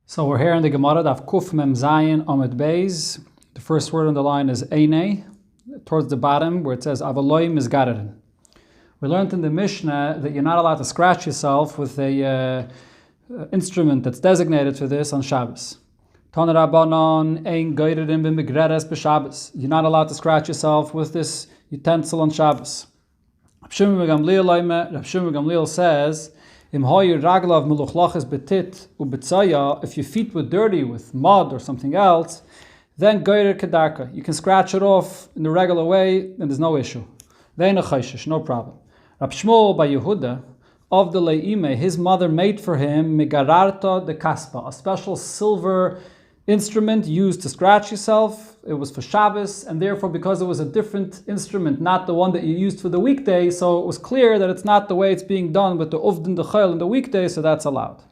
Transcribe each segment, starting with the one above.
So we're here in the Gemara Daf Kuf Mem Zayin Amud Beis. The first word on the line is Eine, towards the bottom where it says Avaloi Mizgarerin. We learned in the Mishnah that you're not allowed to scratch yourself with a instrument that's designated for this on Shabbos. Tana Rabbanon Ein Geirerin B'Migreres B'Shabbos. You're not allowed to scratch yourself with this utensil on Shabbos. Rav Shimon ben Gamliel says, if your feet were dirty with mud or something else, then goyrer kedarka. You can scratch it off in the regular way and there's no issue. No problem. Rab Shmuel by Yehuda, of the Le'ime, his mother made for him megararta de kaspa, a special silver instrument used to scratch yourself. It was for Shabbos, and therefore because it was a different instrument, not the one that you used for the weekday, so it was clear that it's not the way it's being done with the uvdin dechel in the weekday, so that's allowed.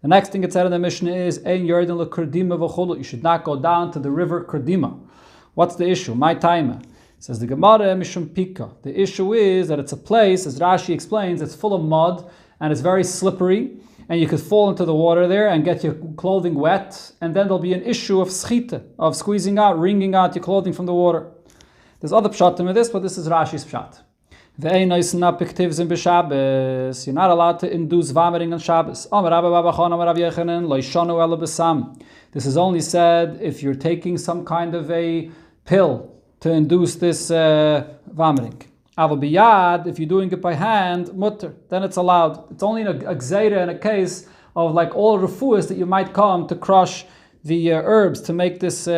The next thing it said in the Mishnah is ein yarden lekurdima v'chulu. You should not go down to the river Kurdima. What's the issue? My timer. Says the Gemara mishum pika. The issue is that it's a place, as Rashi explains, it's full of mud and it's very slippery, and you could fall into the water there and get your clothing wet, and then there'll be an issue of schita, of squeezing out, wringing out your clothing from the water. There's other pshatim with this, but this is Rashi's pshat. You're not allowed to induce vomiting on Shabbos. This is only said if you're taking some kind of a pill to induce this vomiting. If you're doing it by hand, mutter, then it's allowed. It's only a gzeira in a case of like all refuahs that you might come to crush the herbs to make this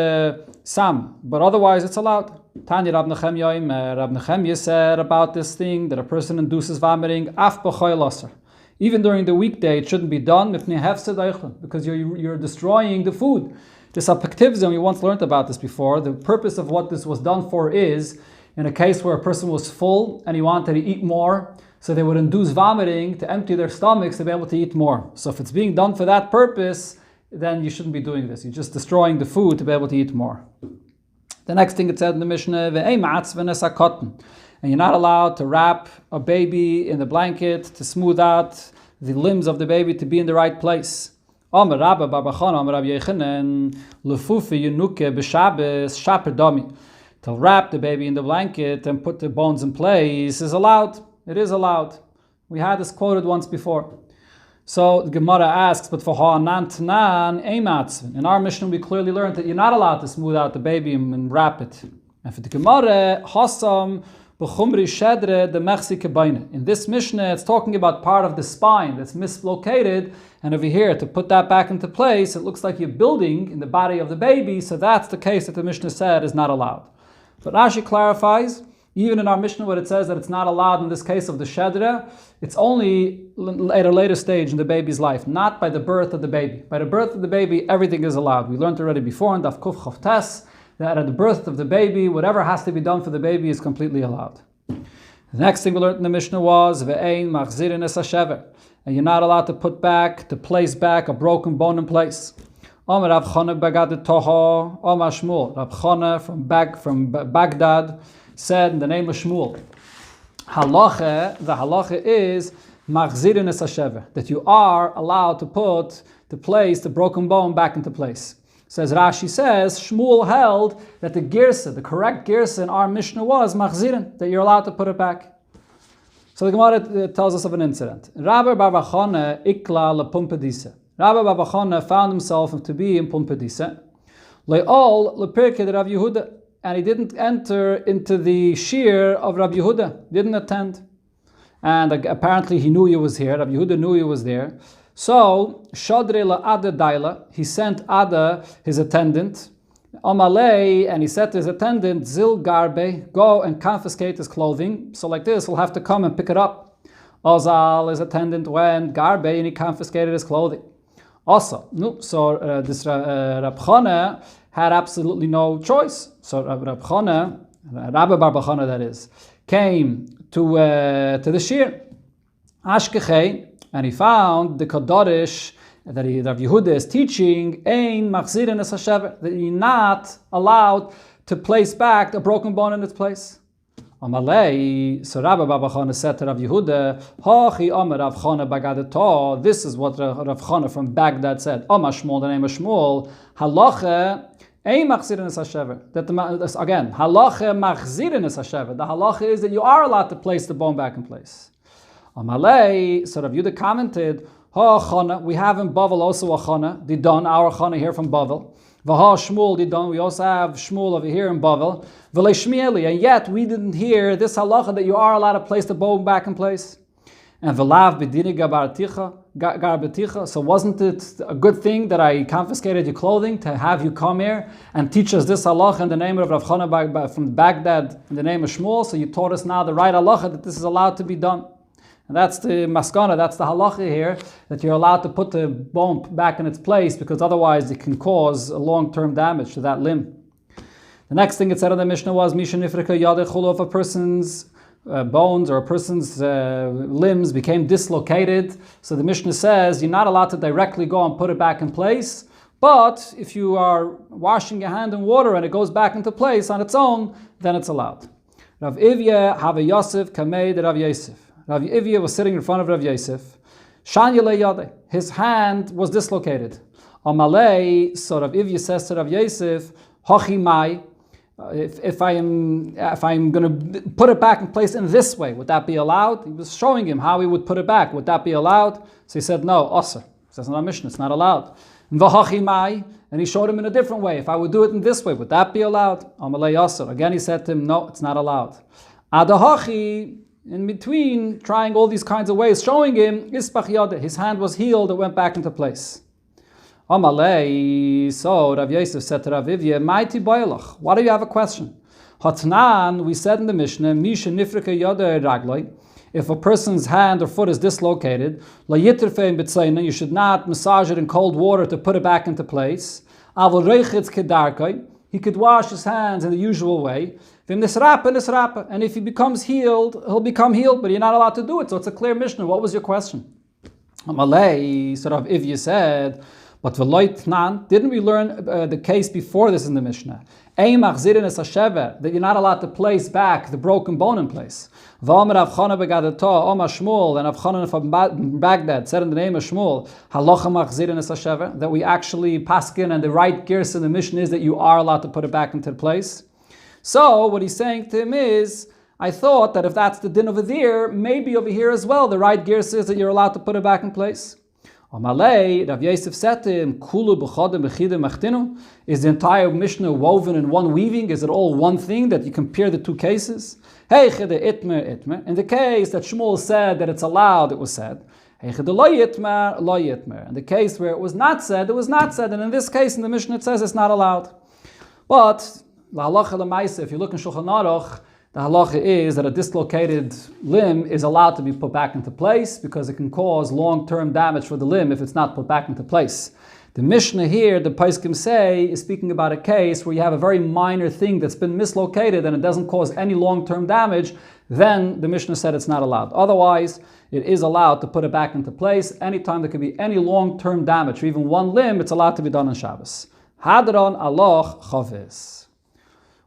sam. But otherwise, it's allowed. Tanya Rab Nechemya said about this thing that a person induces vomiting, af b'choil aser. Even during the weekday, it shouldn't be done because you're destroying the food. This apactivism, we once learned about this before. The purpose of what this was done for is, in a case where a person was full and he wanted to eat more, so they would induce vomiting to empty their stomachs to be able to eat more. So if it's being done for that purpose, then you shouldn't be doing this. You're just destroying the food to be able to eat more. The next thing it said in the Mishnah, and you're not allowed to wrap a baby in the blanket to smooth out the limbs of the baby to be in the right place. To wrap the baby in the blanket and put the bones in place is allowed. It is allowed. We had this quoted once before. So the Gemara asks, but for ha'anan tanan eimatzvin. In our Mishnah, we clearly learned that you're not allowed to smooth out the baby and wrap it. And for the Gemara, hasam b'chumri shedre de mechsi kebaina. In this Mishnah, it's talking about part of the spine that's mislocated, and over here, to put that back into place, it looks like you're building in the body of the baby, so that's the case that the Mishnah said is not allowed. But Rashi clarifies, even in our Mishnah where it says that it's not allowed in this case of the shedra, it's only at a later stage in the baby's life, not by the birth of the baby. By the birth of the baby, everything is allowed. We learned already before in Daf Kuf Chav Tes that at the birth of the baby, whatever has to be done for the baby is completely allowed. The next thing we learned in the Mishnah was Ve'ein machzirin es hashever, and you're not allowed to place back a broken bone in place. Omer Rav Chana Bagad Toho, Omer Shmuel. Rav Chana from Baghdad said in the name of Shmuel, the halacha is machzirin es hashever, that you are allowed to place the broken bone back into place. Says Rashi says, Shmuel held that the correct girsa in our Mishnah was machzirin, that you're allowed to put it back. So the Gemara tells us of an incident. Rabbi Bar Chana ikla lepumpedisa. Rabbi Bar Chana found himself to be in Pumpedisa. Le'ol lepirkei Rav Yehuda, and he didn't enter into the shir of Rav Yehuda, didn't attend. And apparently he knew he was here, Rav Yehuda knew he was there. So, Shadre la'ada daila, he sent Ada, his attendant, Amalei, and he said to his attendant, Zil garbe, go and confiscate his clothing. So like this, he'll have to come and pick it up. Ozal, his attendant, went, garbe, and he confiscated his clothing. Also, this Rab Chana had absolutely no choice. So Rabbi Bar Chana, that is, came to the shir, Ashkechei, and he found the Kaddish that Rav Yehuda is teaching, Ein machzirin es hashever, that you're not allowed to place back a broken bone in its place. Amalei, so Rabbi Baba Chana said to Rav Yehuda, Hachi Amar Rav Chana Bagadato. This is what Rav Chana from Baghdad said. Amar Shmuel, the name of Shmuel, Halacha. Again, halacha machzirin is hashever. The halacha is that you are allowed to place the bone back in place. Amalei, so Rav Yehuda commented, chana, we have in Bavel also a chana, Didon, our chana here from Bavel. V'ha Shmuel Didon, we also have Shmuel over here in Bavel. V'le Shmieli, and yet we didn't hear this halacha that you are allowed to place the bone back in place. And v'lav b'dini garbeticha. So wasn't it a good thing that I confiscated your clothing to have you come here and teach us this halacha in the name of Rav Chana from Baghdad in the name of Shmuel? So you taught us now the right halacha that this is allowed to be done. And that's the maskana, that's the halacha here, that you're allowed to put the bone back in its place because otherwise it can cause a long-term damage to that limb. The next thing it said in the Mishnah was Misha Nifrika Yadechulu, if a person's bones or a person's limbs became dislocated. So the Mishnah says you're not allowed to directly go and put it back in place, but if you are washing your hand in water and it goes back into place on its own, then it's allowed. Rav Ivya have a Yosef Kameid Rav Yosef. Rav Ivya was sitting in front of Rav Yosef. Shanyale Yade, his hand was dislocated. Amalei, so Rav Ivya says to Rav Yosef, Hochi Mai, if I'm going to put it back in place in this way, would that be allowed? He was showing him how he would put it back. Would that be allowed? So he said, no, Osir. It says in our Mishnah, it's not allowed. And he showed him in a different way. If I would do it in this way, would that be allowed? Amalei Osir. Again, he said to him, no, it's not allowed. Adahachi, in between, trying all these kinds of ways, showing him, his hand was healed, it went back into place. Amalei, so Rav Yosef said to Rav Ivya, Mighty Boilach, why do you have a question? Hatnan, we said in the Mishnah, Misha Nifrika Yoda Ragloi, if a person's hand or foot is dislocated, La Yitrfein B'tzayna, you should not massage it in cold water to put it back into place. Avol Reichitz Kedarkai, he could wash his hands in the usual way. And if he becomes healed, he'll become healed, but you're not allowed to do it. So it's a clear Mishnah. What was your question? Amalei, sort of, if you said, but didn't we learn the case before this in the Mishnah? That you're not allowed to place back the broken bone in place. And Rav Chana from Baghdad said in the name of Shmuel, that we actually paskin, and the right gears in the Mishnah is that you are allowed to put it back into place. So what he's saying to him is, I thought that if that's the din over there, maybe over here as well, the right gear says that you're allowed to put it back in place. Amalei, Rav Yosef said to him, is the entire Mishnah woven in one weaving? Is it all one thing that you compare the two cases? In the case that Shmuel said that it's allowed, it was said. In the case where it was not said, it was not said. And in this case, in the Mishnah, it says it's not allowed. But La halacha l'maisa, if you look in Shulchan Aruch, the halacha is that a dislocated limb is allowed to be put back into place because it can cause long-term damage for the limb if it's not put back into place. The Mishnah here, the Paiskim say, is speaking about a case where you have a very minor thing that's been mislocated and it doesn't cause any long-term damage. Then the Mishnah said it's not allowed. Otherwise, it is allowed to put it back into place. Anytime there could be any long-term damage, or even one limb, it's allowed to be done on Shabbos. Hadron aloch chavis.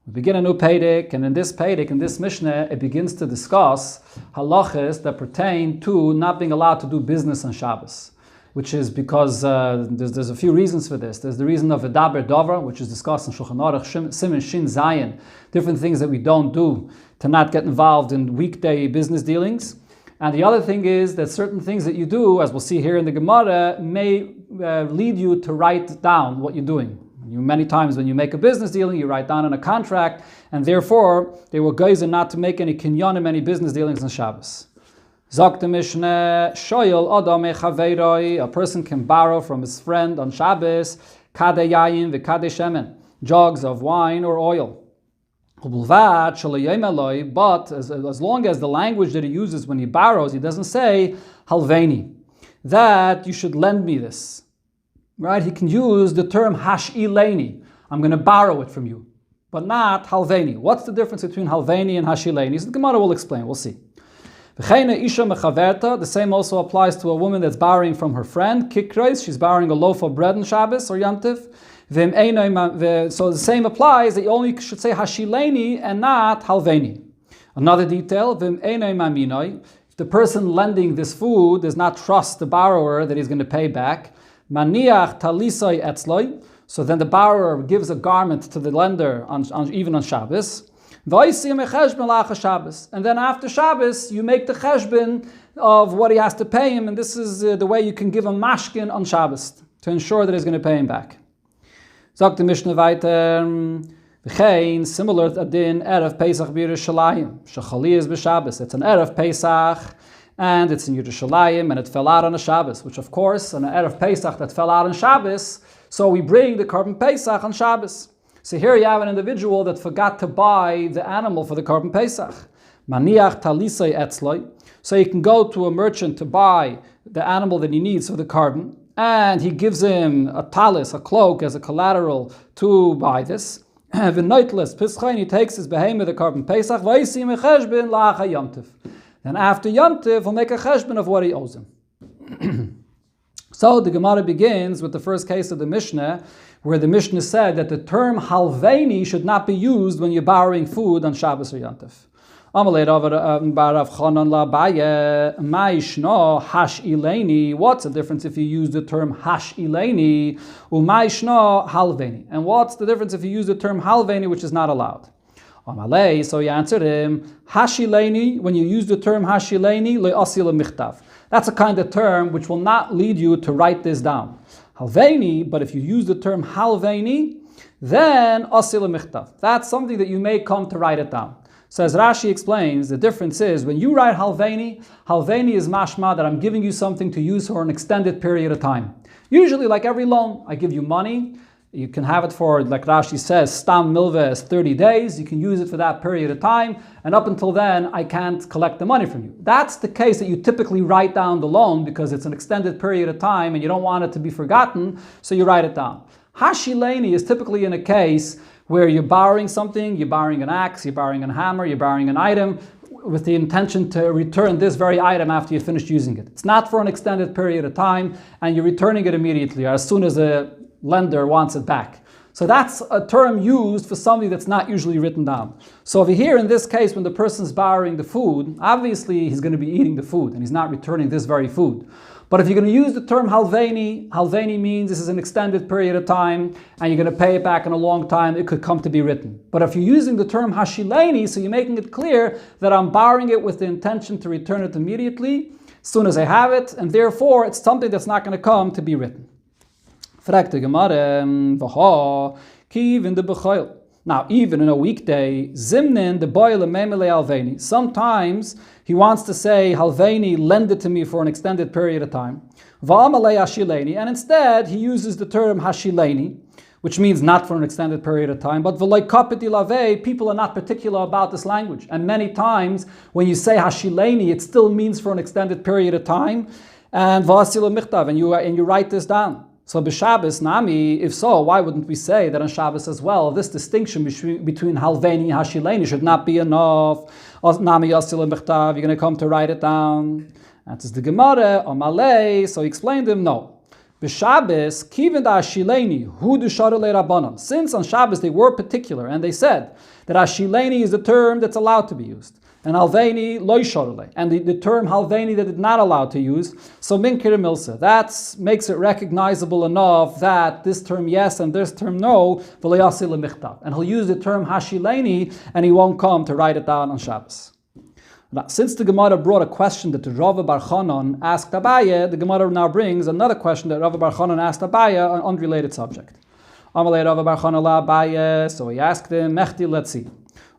We begin a new Pedic, and in this Pedic, in this Mishnah, it begins to discuss halachas that pertain to not being allowed to do business on Shabbos, which is because there's a few reasons for this. There's the reason of Edaber Dover, which is discussed in Shulchan Aruch, Siman Shin Zayin, different things that we don't do to not get involved in weekday business dealings. And the other thing is that certain things that you do, as we'll see here in the Gemara, may lead you to write down what you're doing. Many times when you make a business dealing, you write down in a contract, and therefore they were geizer not to make any kinyanim, any business dealings on Shabbos. Zok the Mishnah, shoyel adam echaveiroi, a person can borrow from his friend on Shabbos, kade yayin v'kade shemen, jugs of wine or oil. But as long as the language that he uses when he borrows, he doesn't say halveni, that you should lend me this. Right? He can use the term hashileni. I'm going to borrow it from you, but not halveni. What's the difference between halveni and hashileni? So the Gemara will explain. We'll see. The same also applies to a woman that's borrowing from her friend. Kikreis, she's borrowing a loaf of bread on Shabbos or Yantiv. So the same applies that you only should say hashileni and not halveni. Another detail, if the person lending this food does not trust the borrower that he's going to pay back, maniach talisoi etzloi, so then the borrower gives a garment to the lender even on Shabbos. And then after Shabbos, you make the cheshbon of what he has to pay him, and this is the way you can give him mashkin on Shabbos to ensure that he's going to pay him back. Sagt the Mishnah weiter, similar to Adin, Erev Pesach b'Yerushalayim, Shechali is b'Shabbos. It's an Erev Pesach, and it's in Yerushalayim, and it fell out on a Shabbos, which of course, an Erev Pesach that fell out on Shabbos, so we bring the Korban Pesach on Shabbos. So here you have an individual that forgot to buy the animal for the Korban Pesach. Maniach talisei etzloi. So you can go to a merchant to buy the animal that he needs for the Korban, and he gives him a talis, a cloak, as a collateral to buy this. And he takes his behemoth, the Korban Pesach, and after Yontif, he'll make a cheshbon of what he owes him. So the Gemara begins with the first case of the Mishnah, where the Mishnah said that the term halveini should not be used when you're borrowing food on Shabbos or Yontif. What's the difference if you use the term hash ileni? And what's the difference if you use the term halveini, which is not allowed? So he answered him, hashileni, when you use the term hashileni, le'asil michtav. That's a kind of term which will not lead you to write this down. Halveini, but if you use the term halveini, then asil michtav. That's something that you may come to write it down. So as Rashi explains, the difference is when you write halveini is mashma that I'm giving you something to use for an extended period of time. Usually, like every loan, I give you money. You can have it for, like Rashi says, stam milveh is 30 days. You can use it for that period of time. And up until then, I can't collect the money from you. That's the case that you typically write down the loan because it's an extended period of time and you don't want it to be forgotten, so you write it down. Hashileni is typically in a case where you're borrowing something, you're borrowing an axe, you're borrowing a hammer, you're borrowing an item with the intention to return this very item after you finish using it. It's not for an extended period of time and you're returning it immediately or as soon as the lender wants it back. So that's a term used for something that's not usually written down. So over here in this case, when the person's borrowing the food, obviously he's going to be eating the food and he's not returning this very food. But if you're going to use the term halveini means this is an extended period of time and you're going to pay it back in a long time, it could come to be written. But if you're using the term hashileni, so you're making it clear that I'm borrowing it with the intention to return it immediately, as soon as I have it, and therefore it's something that's not going to come to be written. Now, even in a weekday, zimnin the boy lememele halveini. Sometimes he wants to say halveini, lend it to me for an extended period of time. Va'amalei hashileni, and instead he uses the term hashileni, which means not for an extended period of time. But v'lei kapeti lavei, people are not particular about this language, and many times when you say hashileni, it still means for an extended period of time. And va'asil michtav, and you write this down. So b'Shabbos nami, if so, why wouldn't we say that on Shabbos as well? This distinction between halveini and hashileni should not be enough. Nami yasil michtav, you're going to come to write it down. That is the Gemara on Malay. So he explained to him, no. B'Shabbos kiven da hashileni hu d'shara le'Rabbanan. Since on Shabbos they were particular and they said that hashileni is the term that's allowed to be used. And halveini loy shorele, and the term halveini that is not allowed to use. So minkir milsa, that makes it recognizable enough that this term yes and this term no, v'leyasil michtav, and he'll use the term hashileni and he won't come to write it down on Shabbos. Now, since the Gemara brought a question that Rava Bar Chanan asked Abaye, the Gemara now brings another question that Rava Bar Chanan asked Abaye on an unrelated subject. Amalei Rava Bar Chanan la Abaye, so he asked him, Mechti, let's see.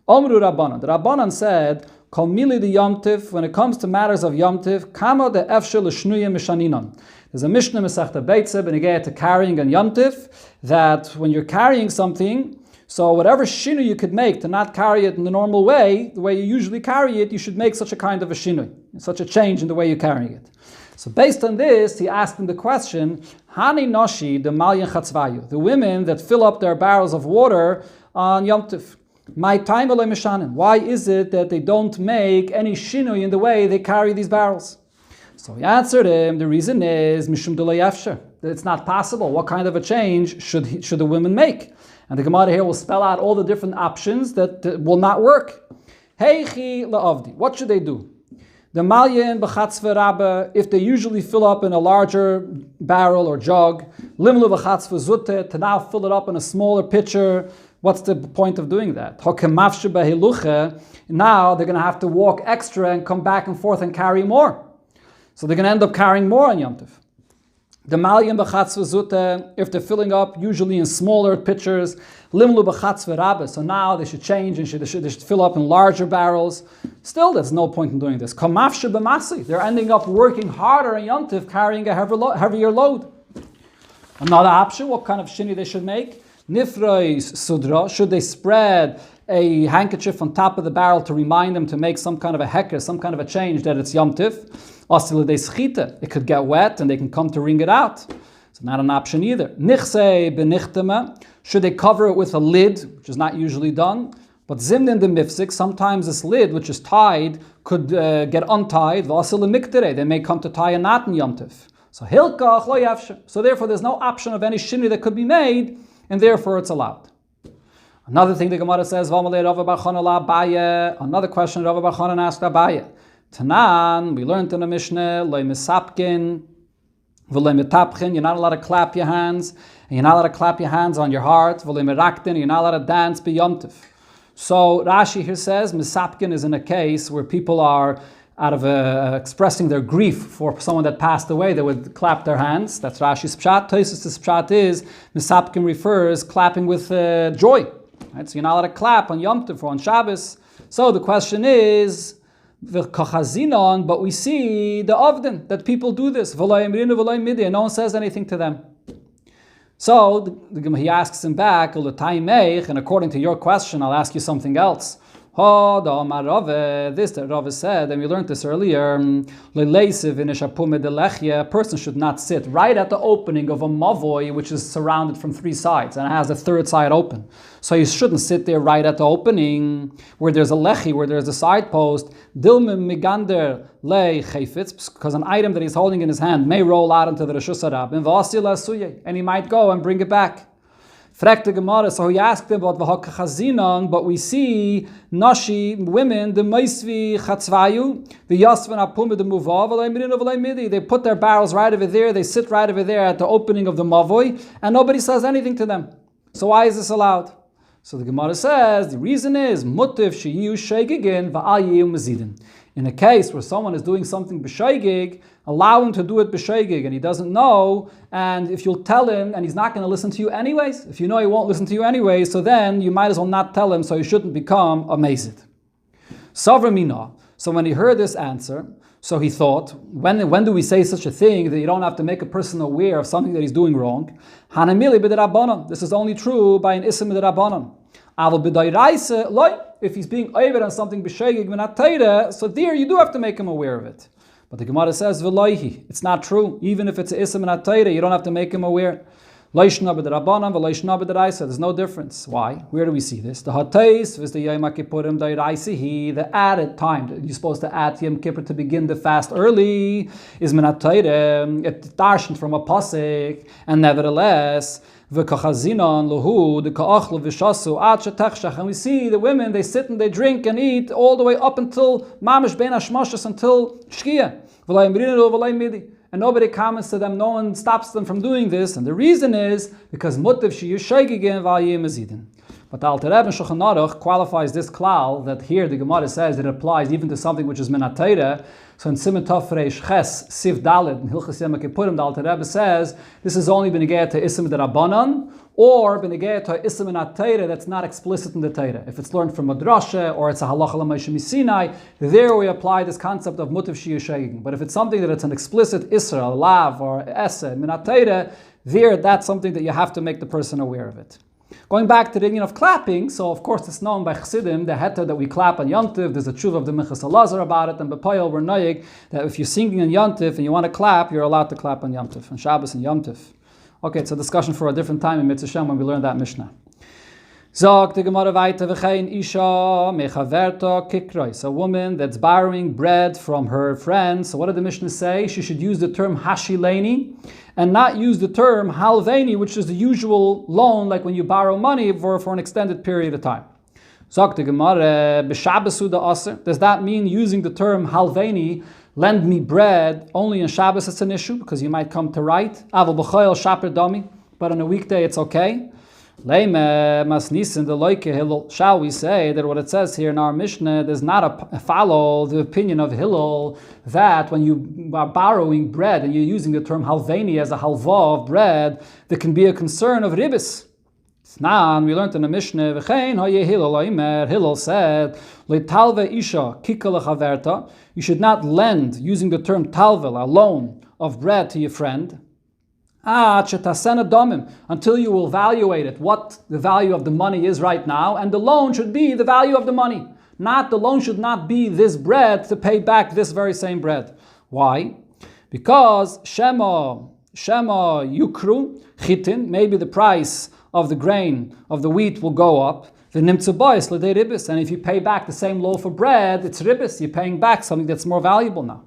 Omru Rabbanan. The Rabbanan said, Kol mili de yomtiv, when it comes to matters of yomtiv, kamo de efshel l'shnuya mishaninon. There's a Mishnah Masechta Beitzah b'negei to carrying on yomtiv, that when you're carrying something, so whatever shinu you could make to not carry it in the normal way, the way you usually carry it, you should make such a kind of a shinu, such a change in the way you're carrying it. So based on this, he asked him the question, Hani noshi de malyan chatzvayu, the women that fill up their barrels of water on yomtiv. My time mishanin. Why is it that they don't make any shinui in the way they carry these barrels? So he answered him, the reason is mishum delay afsher, that it's not possible. What kind of a change should the women make? And the Gemara here will spell out all the different options that will not work. Heichi la'avdi. What should they do? The malyin b'chatzve rabbe, if they usually fill up in a larger barrel or jug, limlu b'chatzve zute, to now fill it up in a smaller pitcher, what's the point of doing that? Hokemavshe behiluche, now they're going to have to walk extra and come back and forth and carry more. So they're going to end up carrying more on Yom Tov. The malyin b'chatzve zute, if they're filling up usually in smaller pitchers, limlu b'chatzve rabbe, so now they should change and they should fill up in larger barrels. Still, there's no point in doing this. Kamafshe b'masi, they're ending up working harder in Yom Tov, carrying a heavier load. Another option, what kind of shini they should make? Nifrois sudra, should they spread a handkerchief on top of the barrel to remind them to make some kind of a heker, some kind of a change that it's Yom Tov? It could get wet and they can come to wring it out. It's not an option either. Nichse benichtema, should they cover it with a lid, which is not usually done? But zimnin de mifsik, sometimes this lid, which is tied, could get untied. They may come to tie a knot in Yom Tov. So hilkach lo yafshe. So therefore there's no option of any shini that could be made, and therefore it's allowed. Another thing the Gemara says, another question Rav Bar Chanan asked Abaye. Tanan, we learned in the Mishnah, lo misapkin, v'lo mitapchin, you're not allowed to clap your hands, and you're not allowed to clap your hands on your heart, v'lo miraktin, you're not allowed to dance b'yom tov. So Rashi here says, misapkin is in a case where people are out of expressing their grief for someone that passed away, they would clap their hands. That's Rashi's pshat. Tosfos' pshat is, misapkin refers clapping with joy. Right? So you're not allowed to clap on Yom Tov or on Shabbos. So the question is, but we see the Avdin, that people do this. And no one says anything to them. So he asks him back, and according to your question, I'll ask you something else. This that Rava said, and we learned this earlier, a person should not sit right at the opening of a mavoy, which is surrounded from three sides, and it has a third side open. So you shouldn't sit there right at the opening, where there's a lechi, where there's a side post, because an item that he's holding in his hand may roll out into the Reshus HaRabim, and he might go and bring it back. Fragt the Gemara, so he asked him about v'hakachazinon, but we see nashi, women, the meisvi chatzvayu, the yasvan apum the muvav, they put their barrels right over there, they sit right over there at the opening of the mavoy, and nobody says anything to them. So why is this allowed? So the Gemara says, the reason is, mutiv sheyu sheigigin va'ayu mazidin. In a case where someone is doing something b'shaygig, allow him to do it b'shaygig, and he doesn't know, and if you'll tell him, and he's not going to listen to you anyways, if you know he won't listen to you anyways, so then you might as well not tell him, so you shouldn't become a mazid. Savramina. So when he heard this answer, so he thought, when do we say such a thing that you don't have to make a person aware of something that he's doing wrong? Hanamili b'derabbanan. This is only true by an isim b'derabbanan. Aval b'dayraisa loy. If he's being over on something b'sheigig v'nat, so there you do have to make him aware of it. But the Gemara says v'loihi, it's not true. Even if it's an isim v'nat, you don't have to make him aware. Loishna b'derabbanan v'loishna b'deraisa. There's no difference. Why? Where do we see this? The hatais v'z the yom kippurim dayraisihi. The added time that you're supposed to add Yom Kippur to begin the fast early is minat Torah. It's darshan from a pasuk, and nevertheless. And we see the women, they sit and they drink and eat all the way up until mamish ben hashmashas, until shkia. And nobody comments to them, no one stops them from doing this. And the reason is because mutiv sheyu sheigigin v'ayim mazidin. But the Alter Rebbe in Shulchan Aruch qualifies this klal that here the Gemara says that it applies even to something which is minat Torah. So in Siman Tov Reish Ches Siv Dalet in Hilchos Yom Kippurim, the Alter Rebbe says this is only b'negei to isim d'Rabbanan or b'negei to isim minat Torah that's not explicit in the Torah. If it's learned from Madrasha or it's a halacha l'Moshe Misinai, there we apply this concept of mutiv sheyu sheigigin. But if it's something that it's an explicit isra, lav or esed minat Torah, there that's something that you have to make the person aware of it. Going back to the union of clapping, so of course it's known by Chassidim, the heter that we clap on Yom Tov, there's a tshuva of the Minchas Elazar about it, and B'Poyel we're noyig that if you're singing on Yom Tov and you want to clap, you're allowed to clap on Yom Tov, on Shabbos and Yom Tov. Okay, it's a discussion for a different time in Mitzvah Shem when we learn that Mishnah. Zog the Gemara weiter v'chein isha mechaverta kikroi. A woman that's borrowing bread from her friends. So what did the Mishnah say? She should use the term hashileni and not use the term halveni, which is the usual loan, like when you borrow money for an extended period of time. Sagt the Gemara, b'Shabbos uda aser. Does that mean using the term halveni, lend me bread, only in Shabbos it's an issue because you might come to write? Aval b'choyel shaper dami, but on a weekday it's okay. Leime mas nisin the loike Hillel. Shall we say that what it says here in our Mishnah does not follow the opinion of Hillel that when you are borrowing bread and you're using the term halveni as a halva of bread, there can be a concern of ribis. Now, we learned in the Mishnah, Hillel said, you should not lend, using the term talvel, a loan of bread to your friend, until you will evaluate it, what the value of the money is right now, and the loan should be the value of the money. The loan should not be this bread to pay back this very same bread. Why? Because Shema Yukru Chitin, maybe the price of the grain, of the wheat will go up, and if you pay back the same loaf of bread, it's ribis, you're paying back something that's more valuable now.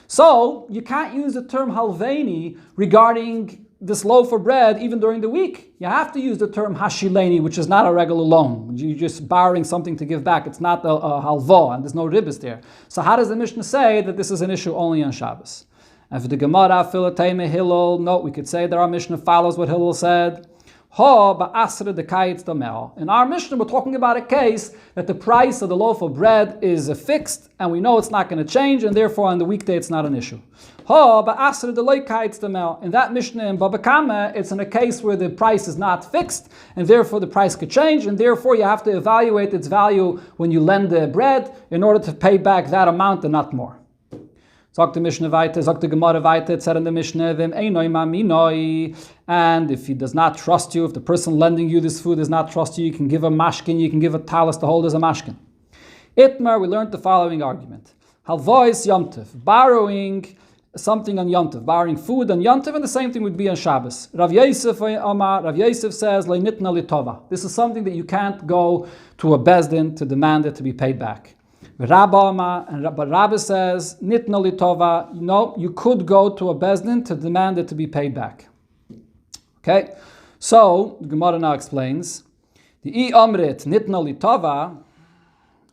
So, you can't use the term halveni regarding this loaf of bread even during the week. You have to use the term hashileni, which is not a regular loan. You're just borrowing something to give back. It's not a halva, and there's no ribis there. So how does the Mishnah say that this is an issue only on Shabbos? And for the Gemara, Hillel, no, we could say that our Mishnah follows what Hillel said. In our Mishnah, we're talking about a case that the price of the loaf of bread is fixed, and we know it's not going to change, and therefore on the weekday it's not an issue. In that Mishnah in Baba Kama, it's in a case where the price is not fixed, and therefore the price could change, and therefore you have to evaluate its value when you lend the bread in order to pay back that amount and not more. Sagt the Mishnah weiter, sagt the Gemara weiter, it said in the Mishnah, and if he does not trust you, if the person lending you this food does not trust you, you can give a mashkin, you can give a talis to hold as a mashkin. Itmar, we learned the following argument. Halvois yomtiv, borrowing something on yomtiv, borrowing food on yomtiv, and the same thing would be on Shabbos. Rav Yosef says, Leinitna litova. This is something that you can't go to a bezdin to demand it to be paid back. But Rabbi says, Nitna litova, no, you could go to a bezdin to demand it to be paid back. Okay, so the Gemara now explains, the amrit nitna litova.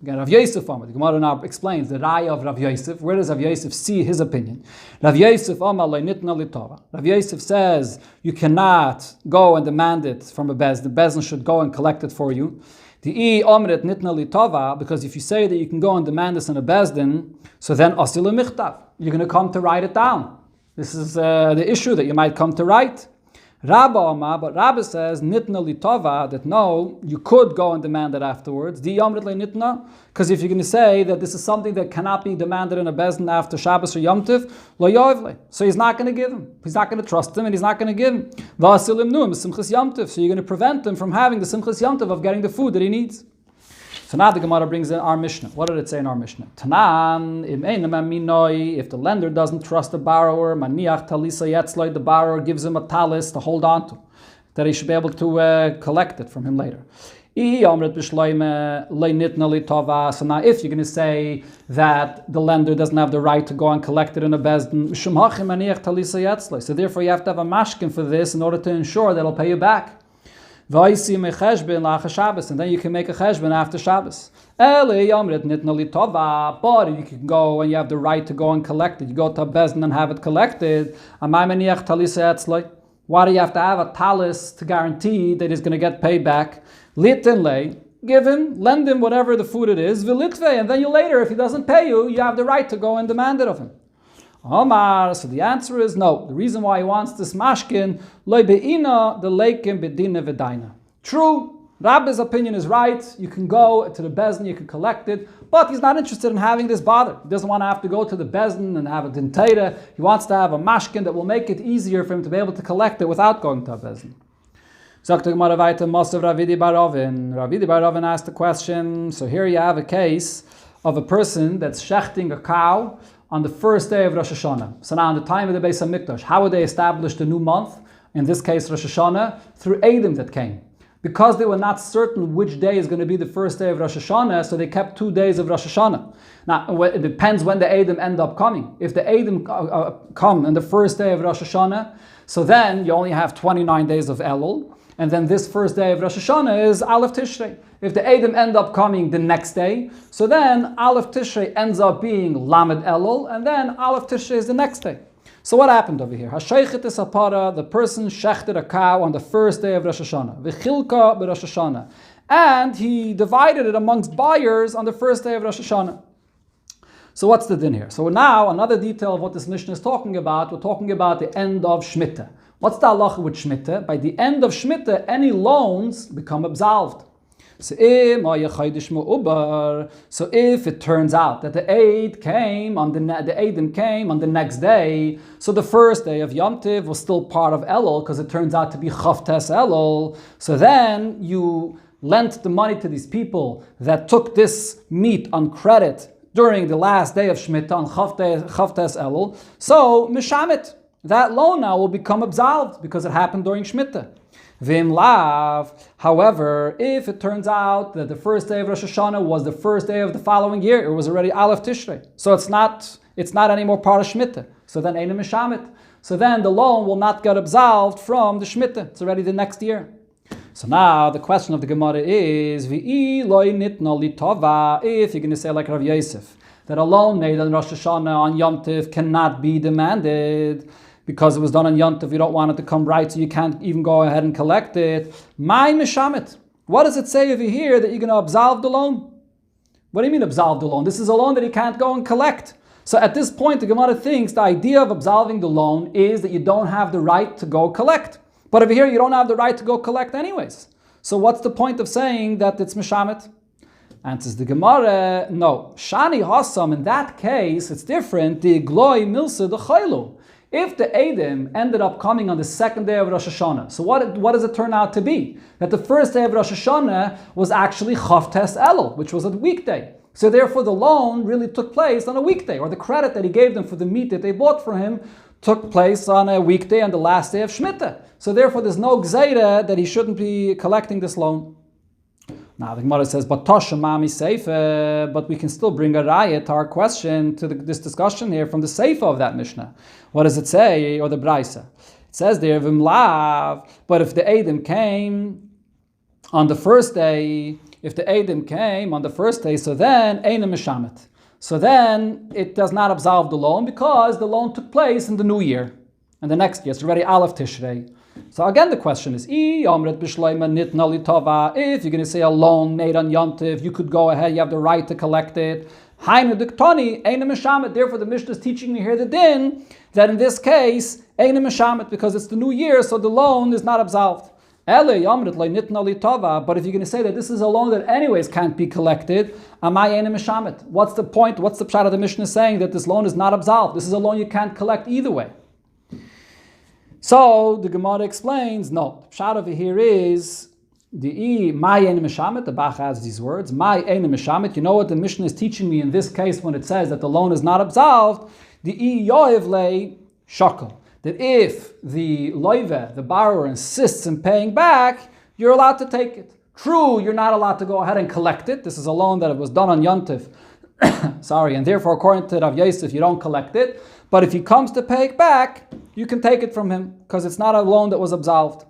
Again, Rav Yosef Amar. The Gemara now explains the raya of Rav Yosef. Where does Rav Yosef see his opinion? Rav Yosef Amar nitna litova. Rav Yosef says you cannot go and demand it from a bezdin. The bezdin should go and collect it for you. The amrit nitna litova, because if you say that you can go and demand this in a bezdin, so then asil michtav, you're going to come to write it down. This is the issue that you might come to write. Rabba Omar, but Rabba says nitna litova, that no, you could go and demand it afterwards. Di yomrit le nitna, because if you're going to say that this is something that cannot be demanded in a bezdin after Shabbos or Yom Tov, lo yovle, so he's not going to give him. He's not going to trust him, and he's not going to give him. Va'asilim nuim simchas Yom Tov, so you're going to prevent him from having the simchas Yom Tov of getting the food that he needs. So now the Gemara brings in our Mishnah. What did it say in our Mishnah? Tanan, if the lender doesn't trust the borrower, maniach talisa yetzloi, the borrower gives him a talis to hold on to, that he should be able to collect it from him later. So now if you're going to say that the lender doesn't have the right to go and collect it in a bezdin, so therefore you have to have a mashkin for this in order to ensure that he'll pay you back. And then you can make a cheshbon after Shabbos. But you can go and you have the right to go and collect it. You go to a bezdin and have it collected. Why do you have to have a talis to guarantee that he's going to get paid back? Give him, lend him whatever the food it is, and then you later, if he doesn't pay you, you have the right to go and demand it of him. Omar, so the answer is no. The reason why he wants this mashkin, loy be'ina, the leikim bedina v'daina. True, Rabbi's opinion is right. You can go to the bezdin, you can collect it, but he's not interested in having this bother. He doesn't want to have to go to the bezdin and have a dintera. He wants to have a mashkin that will make it easier for him to be able to collect it without going to a bezdin. Sagt der Gemara weiter, Mosav Ravidi Barovin. Ravidi Barovin asked the question, so here you have a case of a person that's shechting a cow on the first day of Rosh Hashanah. So now, in the time of the Beis HaMikdash, how would they establish the new month? In this case, Rosh Hashanah, through Eidim that came. Because they were not certain which day is going to be the first day of Rosh Hashanah, so they kept 2 days of Rosh Hashanah. Now, it depends when the Eidim end up coming. If the Eidim come on the first day of Rosh Hashanah, so then you only have 29 days of Elul, and then this first day of Rosh Hashanah is Aleph Tishrei. If the Eidim end up coming the next day, so then Aleph Tishrei ends up being Lamed Elul, and then Aleph Tishrei is the next day. So what happened over here? Hasheichet is apara, the person shechted a cow on the first day of Rosh Hashanah. V'chilka b'Rosh Hashanah. And he divided it amongst buyers on the first day of Rosh Hashanah. So what's the din here? So now, another detail of what this Mishnah is talking about, we're talking about the end of Shemitah. What's the halacha with Shemitah? By the end of Shemitah, any loans become absolved. So if it turns out that the Eid came on the Eidim came on the next day, so the first day of Yom Tiv was still part of Elul because it turns out to be Chavtes Elul. So then you lent the money to these people that took this meat on credit during the last day of Shemitah on Chavtes Elul. So Mishamit, that loan now will become absolved because it happened during Shemitah. Vim lav. However, if it turns out that the first day of Rosh Hashanah was the first day of the following year, it was already Aleph Tishrei. So it's not anymore part of Shemitah. So then Eina Mishamit. So then the loan will not get absolved from the Shemitah. It's already the next year. So now the question of the Gemara is, V'i loy nitna li tova, if you're going to say like Rav Yosef, that a loan made on Rosh Hashanah on Yom Tiv cannot be demanded, because it was done on Yom Tov, you don't want it to come right, so you can't even go ahead and collect it. My mishamit. What does it say over here that you're going to absolve the loan? What do you mean absolve the loan? This is a loan that you can't go and collect. So at this point, the Gemara thinks the idea of absolving the loan is that you don't have the right to go collect. But over here, you don't have the right to go collect anyways. So what's the point of saying that it's mishamit? Answers the Gemara, no. Shani Hassam, in that case, it's different. The Gloi Milsa the Chaylu. If the Eidim ended up coming on the second day of Rosh Hashanah, so what does it turn out to be? That the first day of Rosh Hashanah was actually Chavtes Elul, which was a weekday. So therefore the loan really took place on a weekday, or the credit that he gave them for the meat that they bought for him took place on a weekday on the last day of Shemitah. So therefore there's no gzeira that he shouldn't be collecting this loan. Now the Gemara says, but Tosha Mami Seifa, but we can still bring a raya to our question, to this discussion here from the Seifa of that Mishnah. What does it say, or the Braisa? It says there, Vimlav, but if the Eidim came on the first day, so then Eina Mishamet. So then it does not absolve the loan because the loan took place in the new year, and the next year, it's already Aleph Tishrei. So again, the question is, if you're going to say a loan made on Yom Tov, you could go ahead, you have the right to collect it. Therefore, the Mishnah is teaching me here the din, that in this case, because it's the new year, so the loan is not absolved. But if you're going to say that this is a loan that anyways can't be collected, what's the point? What's the pshat of the Mishnah saying that this loan is not absolved? This is a loan you can't collect either way. So the Gemara explains, no, the pshat over here is my enim mishamet. The Bach has these words, my enim mishamet. You know what the Mishnah is teaching me in this case when it says that the loan is not absolved? The yoev le shakel. That if the loive, the borrower, insists in paying back, you're allowed to take it. True, you're not allowed to go ahead and collect it. This is a loan that was done on Yom Tov. And therefore, according to Rav Yosef, you don't collect it. But if he comes to pay it back, you can take it from him because it's not a loan that was absolved.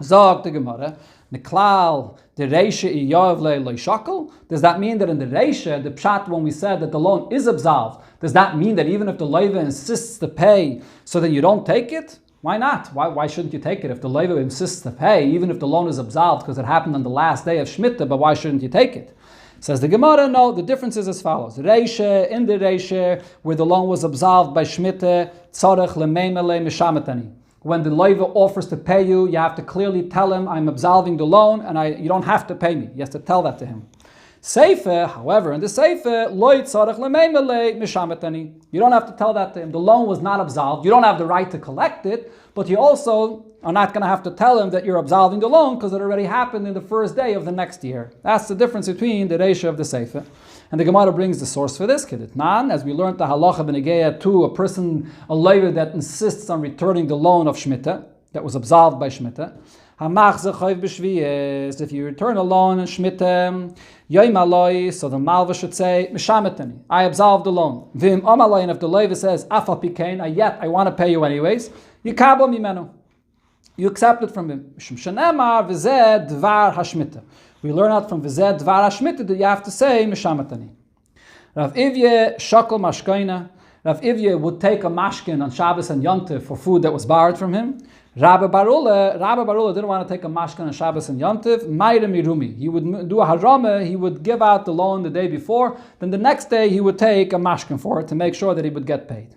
Zog the Gemara, Niklal, the Reisha Iyav le shakel. Does that mean that in the Reisha, the pshat, when we said that the loan is absolved, does that mean that even if the loiva insists to pay, so that you don't take it? Why not? Why shouldn't you take it? If the loiva insists to pay, even if the loan is absolved because it happened on the last day of Shemitah, but why shouldn't you take it? Says the Gemara, no, the difference is as follows. Reisha, in the Reisha, where the loan was absolved by Shemitah, tzarech lemeimele mishametani. When the loiva offers to pay you, you have to clearly tell him, I'm absolving the loan, and you don't have to pay me. You have to tell that to him. Seifa, however, in the Seifa, loy tzarech lemeimele mishametani. You don't have to tell that to him. The loan was not absolved. You don't have the right to collect it, but you also are not going to have to tell him that you're absolving the loan because it already happened in the first day of the next year. That's the difference between the Reisha of the Seifa. And the Gemara brings the source for this. Keditnan, as we learned the halacha b'negeya to a person, a loiva that insists on returning the loan of Shemitah, that was absolved by Shemitah. If you return a loan and shmita, yoim aloi, so the malva should say, mishametani, I absolved the loan. Vim amaloi, and if the leiva says, afal pikein, yet I want to pay you anyways, yikabel mimenu. You accept it from him. Shenemar v'zeh dvar hashmita. We learn out from v'zeh dvar hashmita that you have to say mishametani. Rav Ivye shakel mashkaina. Rav Ivye would take a mashkin on Shabbos and Yontif for food that was borrowed from him. Rabbi Barula didn't want to take a mashkin on Shabbos and Yontif. Mayre mirumi. He would do a harama. He would give out the loan the day before. Then the next day he would take a mashkin for it to make sure that he would get paid.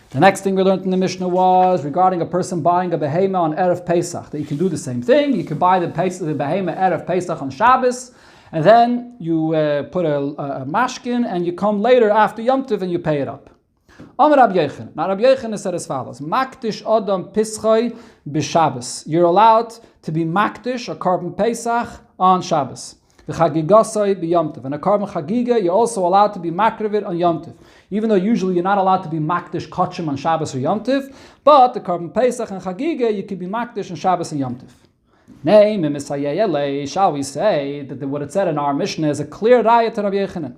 The next thing we learned in the Mishnah was regarding a person buying a behema on Erev Pesach. That you can do the same thing. You can buy the behema Erev Pesach on Shabbos. And then you put a mashkin and you come later after Yom Tov and you pay it up. Amar Rabbi Yochanan. Now Rabbi Yochanan said as follows: Makdish Adam Pischai b'Shabbos. You're allowed to be makdish a korban Pesach on Shabbos. V'chagigasai b'Yom Tov. And a korban chagiga, you're also allowed to be makrivit on Yom Tov. Even though usually you're not allowed to be makdish kachim on Shabbos or Yom Tov, but the korban Pesach and chagiga you can be makdish on Shabbos and Yom Tov. Shall we say that what it said in our Mishnah is a clear raya to Rabbi Yochanan?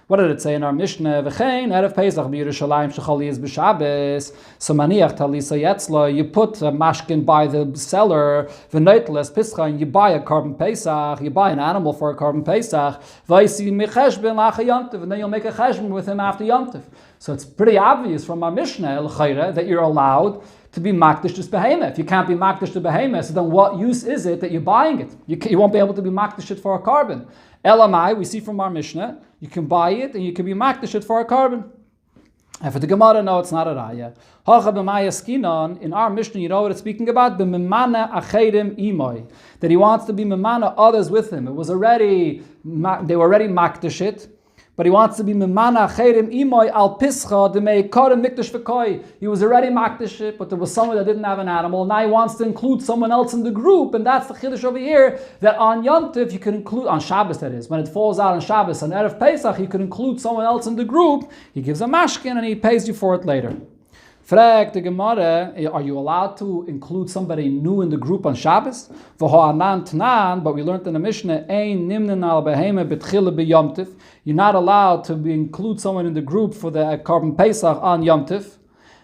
What did it say in our Mishnah? V'chein erev Pesach b'Yerushalayim shechali is b'Shabbos. So maniach talisa yetzla. You put a mashkin by the seller. V'noitles pischa, and you buy a korban Pesach. You buy an animal for a korban Pesach. V'yisi mecheshben lacha yontiv, and then you'll make a cheshben with him after yontiv. So it's pretty obvious from our Mishnah that you're allowed to be makdish to behemoth. If you can't be makdish to behemoth, so then what use is it that you're buying it? You won't be able to be makdish it for a carbon. Elamai, we see from our Mishnah, you can buy it and you can be makdish it for a carbon. And for the Gemara, no, it's not a raya. In our Mishnah, you know what it's speaking about? That he wants to be memana others with him. They were already makdish it. But he wants to be memana acherim imoy al pischa demei korem mikdash v'koi. He was already makdish it, but there was someone that didn't have an animal. Now he wants to include someone else in the group, and that's the chiddush over here. That on Yom Tov you can include, on Shabbos that is, when it falls out on Shabbos, on Erev Pesach, you can include someone else in the group. He gives a mashkin and he pays you for it later. Frag the Gemara, are you allowed to include somebody new in the group on Shabbos? But we learned in the Mishnah, you're not allowed to include someone in the group for the korban Pesach on Yom Tov.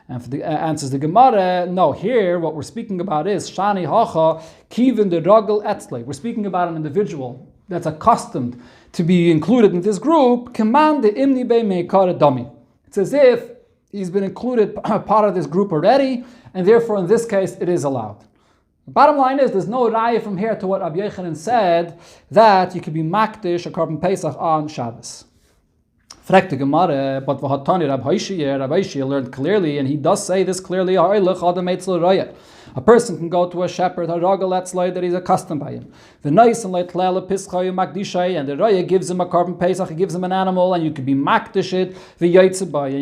And for the answers the Gemara, no, here what we're speaking about is Shani Hacha Kivin the Rogel Etzle. We're speaking about an individual that's accustomed to be included in this group. Command the Imni Be Meikar Dami. It's as if he's been included part of this group already, and therefore in this case it is allowed. The bottom line is there's no raya from here to what Rabbi Yochanan said that you could be makdish a korban Pesach on Shabbos. Frek the Gemara, but v'hatani Rabbi Hoshea learned clearly, and he does say this clearly. A person can go to a shepherd, that he's accustomed by him. And the raya gives him a korban Pesach, he gives him an animal, and you can be makdish it, and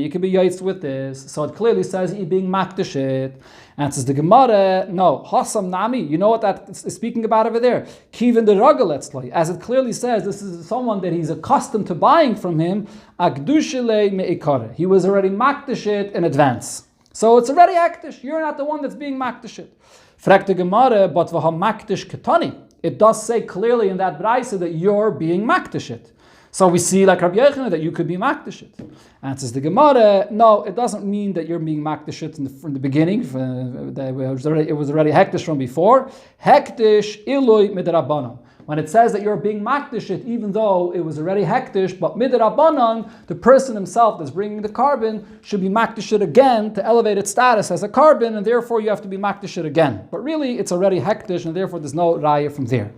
you can be yaitz with this. So it clearly says he being makdish it. Answers the Gemara, no, Hasam Nami, you know what that is speaking about over there? Kivin the Ragaletzloi, as it clearly says, this is someone that he's accustomed to buying from him, Akdushile Meikare. He was already makdish it in advance. So it's already akdish. You're not the one that's being makdish it. Frek the Gemara, but v'ha makdish ketani. It does say clearly in that brayse that you're being makdish it. So we see, like Rabbi Yochanan, that you could be makdish it. Answers the Gemara, no, it doesn't mean that you're being makdish it from the beginning. It was already hektish from before. Hektish ilui midrabanan. When it says that you're being makdish it, even though it was already hektish, but midrabanan, the person himself that's bringing the carbon should be makdish it again to elevate its status as a carbon, and therefore you have to be makdish it again. But really, it's already hektish, and therefore there's no raya from there.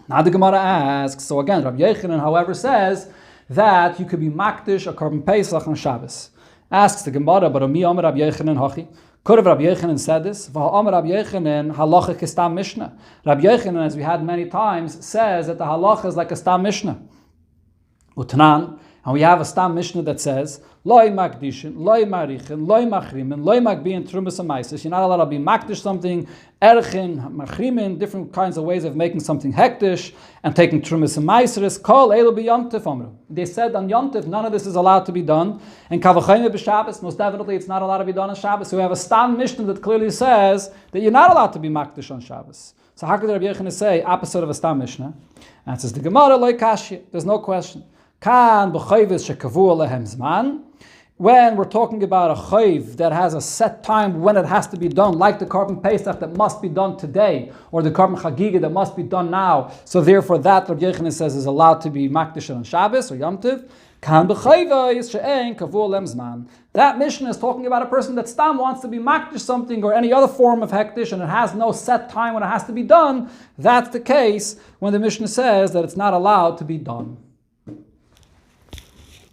Now the Gemara asks, so again, Rabbi Yochanan, however, says that you could be makdish a korban Pesach on Shabbos. Asks the Gemara, but Ami Amar Rabbi Yochanan Hachi. Could have Rabbi Yochanan said this? V'ha'amar Rabbi Yochanan halacha kistam Mishnah. Rabbi Yochanan, as we had many times, says that the halacha is like a stam Mishnah. Utanan, And we have a Stam Mishnah that says, Loi Makdishin, Loi Marichin, Loi Machrimin, Loi Makbiin, Trumas and Maisis. You're not allowed to be Makdish something, Erchin, Machrimin, different kinds of ways of making something hektish and taking Trumas and Maisis. Kol Elo be Yomtiv Amru. They said on Yomtiv, none of this is allowed to be done. And Kavachayim b'Shabbos, most definitely it's not allowed to be done on Shabbos. So we have a Stam Mishnah that clearly says that you're not allowed to be Makdish on Shabbos. So how could Rabbi Yochanan say opposite of a Stam Mishnah? And it says the Gemara Loi Kashi. There's no question. Kan b'chayvis shekavu alehem zman. When we're talking about a chayv that has a set time when it has to be done, like the Korban Pesach that must be done today, or the Korban Chagiga that must be done now, so therefore that Rabbi Yochanan says is allowed to be makdish on Shabbos or Yom Tov. Kan b'chayvis she'ein kavu alehem zman. That Mishnah is talking about a person that stam wants to be makdish something or any other form of hektish and it has no set time when it has to be done. That's the case when the Mishnah says that it's not allowed to be done.